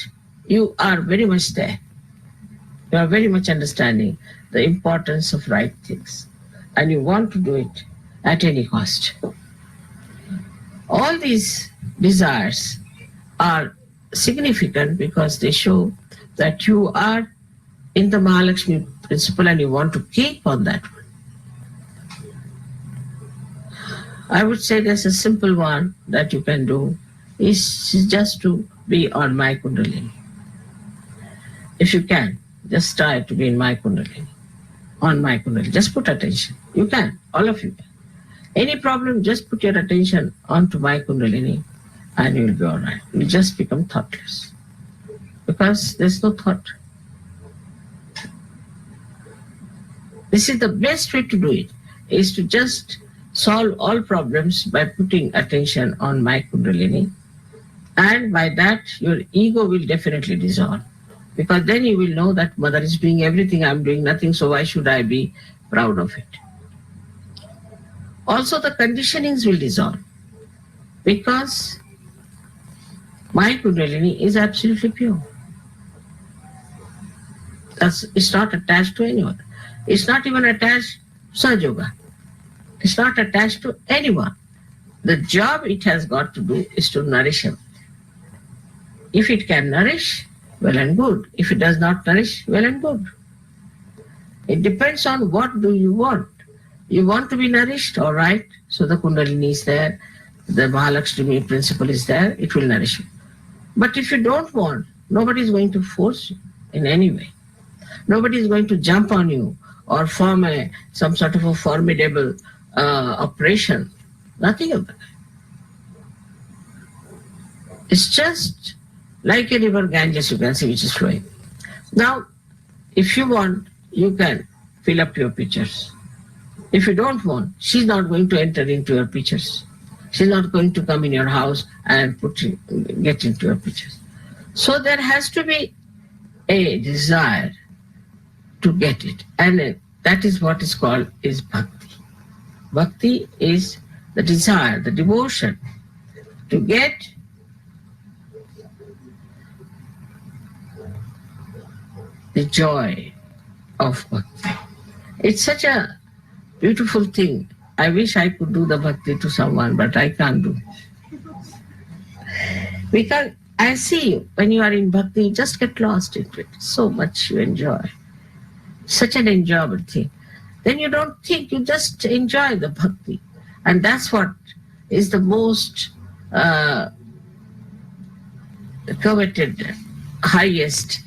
you are very much there. You are very much understanding the importance of right things, and you want to do it at any cost. All these desires are significant because they show that you are in the Mahalakshmi principle and you want to keep on that one. I would say there's a simple one that you can do is just to be on my Kundalini. If you can, just try to be in my Kundalini, on my Kundalini. Just put attention. You can, all of you can. Any problem, just put your attention onto my Kundalini and you'll be all right. You just become thoughtless because there's no thought. This is the best way to do it, is to just solve all problems by putting attention on my Kundalini. And by that, your ego will definitely dissolve. Because then you will know that Mother is doing everything, I'm doing nothing, so why should I be proud of it? Also, the conditionings will dissolve. Because my Kundalini is absolutely pure. It's not attached to anyone. It's not even attached to Sahajya. It's not attached to anyone. The job it has got to do is to nourish him. If it can nourish, well and good. If it does not nourish, well and good. It depends on what do you want. You want to be nourished, all right. So the Kundalini is there, the Mahalakshmi principle is there, it will nourish you. But if you don't want, nobody is going to force you in any way. Nobody is going to jump on you or form some sort of a formidable operation. Nothing of that. It's just like a river Ganges, you can see, which is flowing. Now, if you want, you can fill up your pitchers. If you don't want, she's not going to enter into your pitchers. She's not going to come in your house and get into your pitchers. So there has to be a desire to get it. And that is what is called is bhakti. Bhakti is the desire, the devotion to get the joy of bhakti. It's such a beautiful thing. I wish I could do the bhakti to someone, but I can't do. Because I see when you are in bhakti, you just get lost into it. So much you enjoy. Such an enjoyable thing. Then you don't think, you just enjoy the bhakti. And that's what is the most coveted, highest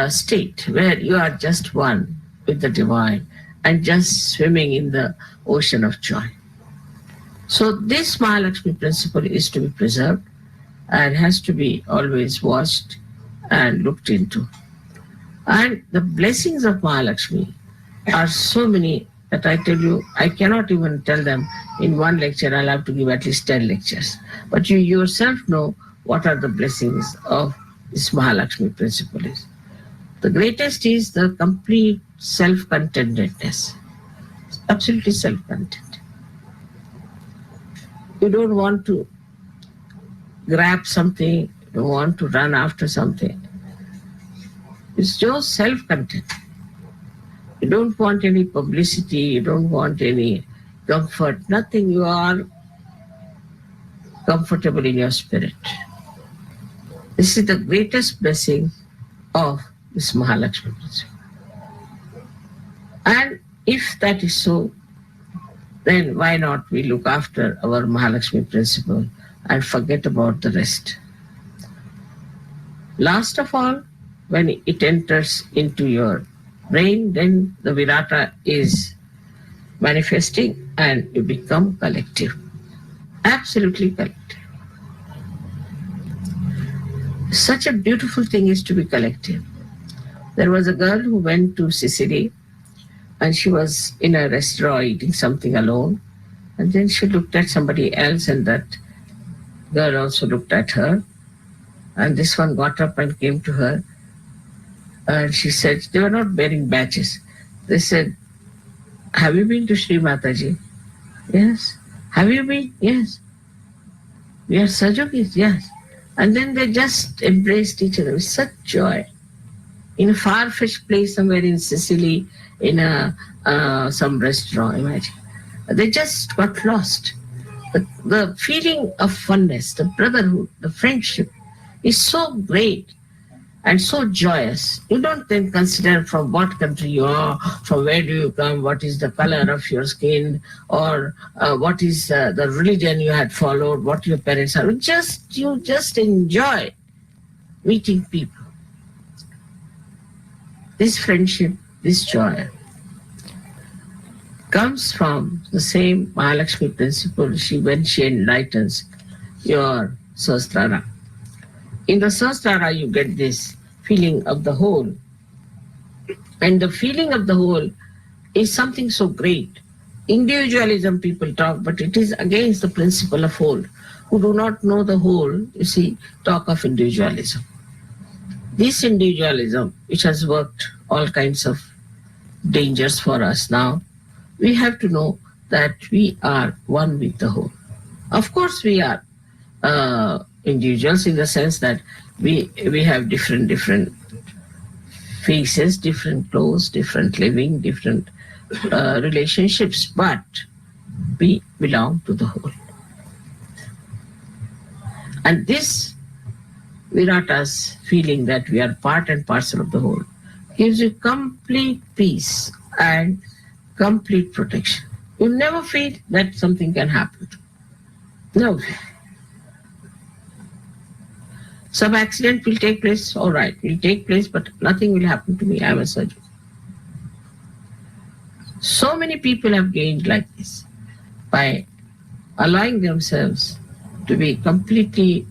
state, where you are just one with the divine and just swimming in the ocean of joy. So this Mahalakshmi principle is to be preserved and has to be always watched and looked into. And the blessings of Mahalakshmi are so many that I tell you, I cannot even tell them in one lecture. I'll have to give at least 10 lectures. But you yourself know what are the blessings of this Mahalakshmi principle is. The greatest is the complete self-contentedness. Absolutely self-content. You don't want to grab something, you don't want to run after something. It's just self-content. You don't want any publicity, you don't want any comfort, nothing. You are comfortable in your spirit. This is the greatest blessing of this Mahalakshmi principle. And if that is so, then why not we look after our Mahalakshmi principle and forget about the rest. Last of all, when it enters into your brain, then the Virata is manifesting and you become collective. Absolutely collective. Such a beautiful thing is to be collective. There was a girl who went to Sicily and she was in a restaurant eating something alone. And then she looked at somebody else and that girl also looked at her. And this one got up and came to her. And she said, they were not bearing badges. They said, have you been to Sri Mataji? Yes. Have you been? Yes. We are Sahajogis? Yes. And then they just embraced each other with such joy. In a far-fetched place somewhere in Sicily, in some restaurant, imagine. They just got lost. The feeling of oneness, the brotherhood, the friendship is so great and so joyous. You don't then consider from what country you are, from where do you come, what is the color of your skin, or what is the religion you had followed, what your parents are. You just enjoy meeting people. This friendship, this joy comes from the same Mahalakshmi principle when she enlightens your Sahasrara. In the Sahasrara, you get this feeling of the whole. And the feeling of the whole is something so great. Individualism people talk, but it is against the principle of whole. Who do not know the whole, you see, talk of individualism. This individualism, which has worked all kinds of dangers for us now, we have to know that we are one with the whole. Of course, we are individuals in the sense that we have different faces, different clothes, different living, different relationships, but we belong to the whole. And this Virata's feeling that we are part and parcel of the whole gives you complete peace and complete protection. You never feel that something can happen to you. Never feel. Some accident will take place, all right, will take place, but nothing will happen to me. I am a surgeon. So many people have gained like this by allowing themselves to be completely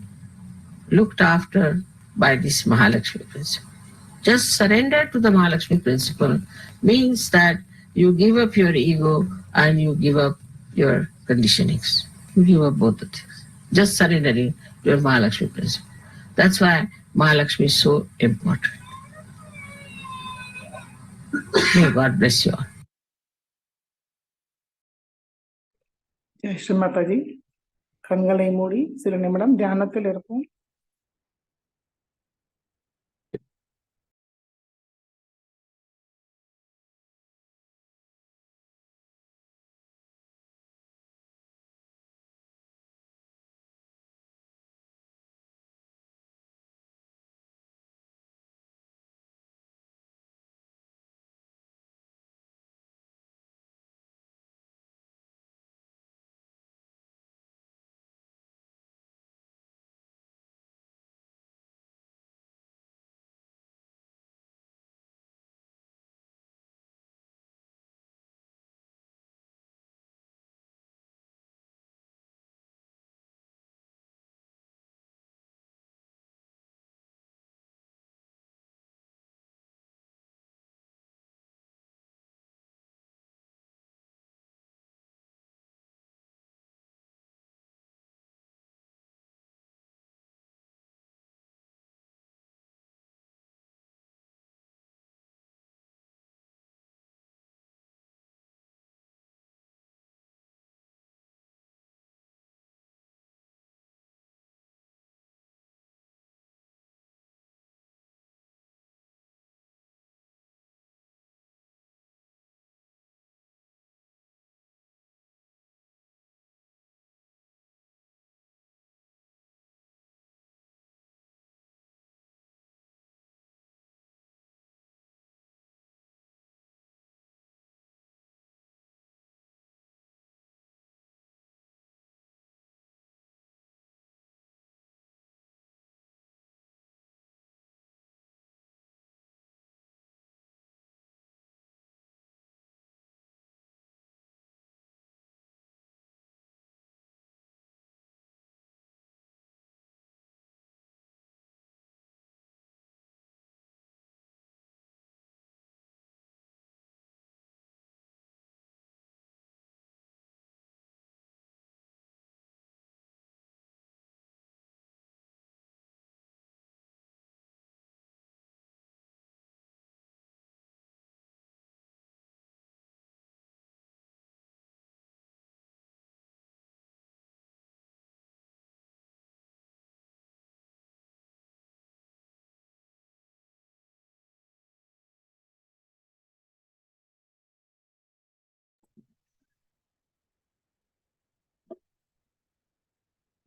looked after by this Mahalakshmi principle. Just surrender to the Mahalakshmi principle means that you give up your ego and you give up your conditionings. You give up both the things. Just surrendering to your Mahalakshmi principle. That's why Mahalakshmi is so important. May God bless you all. Jai Sri Mataji. கண்களை மூடி சில நிமிடம் தியானத்தில் இருப்போம்.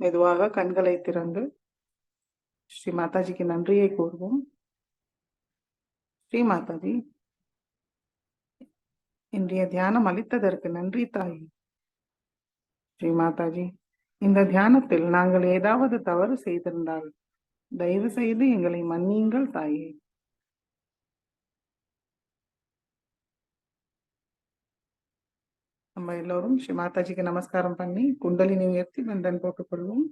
மெதுவாக கண்களை திறந்து ஸ்ரீ மாதாஜிக்கு நன்றியை கூறுவோம். ஸ்ரீ மாதாஜி, இன்றைய தியானம் அளித்ததற்கு நன்றி தாய். ஸ்ரீ மாதாஜி, இந்த தியானத்தில் நாங்கள் ஏதாவது தவறு செய்திருந்தால் தயவு செய்து எங்களை மன்னியுங்கள் தாயே. நம்ம எல்லோரும் ஸ்ரீ மாதாஜிக்கு நமஸ்காரம் பண்ணி குண்டலினி உயர்த்தி பந்தன் போட்டுக்கொள்வோம்.